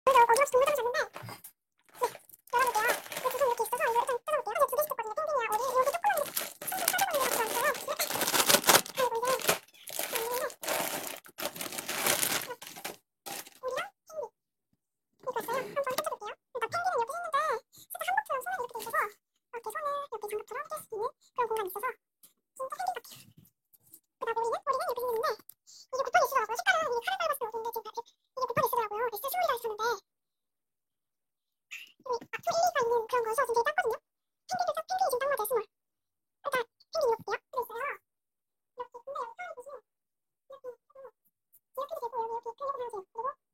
어디서 동영상 잤는데 열어볼게요. 이 구슬 이렇게 있어서 이거 일단 뜯어볼게요. 이게 두 개씩 있거든요. 펭귄이랑 어디 여기 조그만 사자성어가 들어있어요. 아이고 이게 맞는데 우리랑 펭귄 이거 있어요. 한번 뜯어볼게요. 그러니까 펭귄은 이렇게 했는데 진짜 한국처럼 손에 이렇게 돼 있어서 이렇게 손을 이렇게 장갑처럼 낄 수 있는 그런 공간이 있어서 진짜 펭귄 같아요. 그다음에 우리는 이렇게 생겼는데 이게 곱하기 S더라고요. 색깔은 이게 카레 닮았을 때 어딘데 지금 이게 곱하기 S더라고요. S 스몰이라 있었는데 여기 표 1, 2가 있는 그런 거여서 지금 되게 작거든요. 펭귄이 지금 딱 맞아요. 스몰. 일단 펭귄 이렇게요. 들어있어요. 이렇게 근데 여기 사람이 보시면 이렇게 되고 여기 클릭을 하세요. 그리고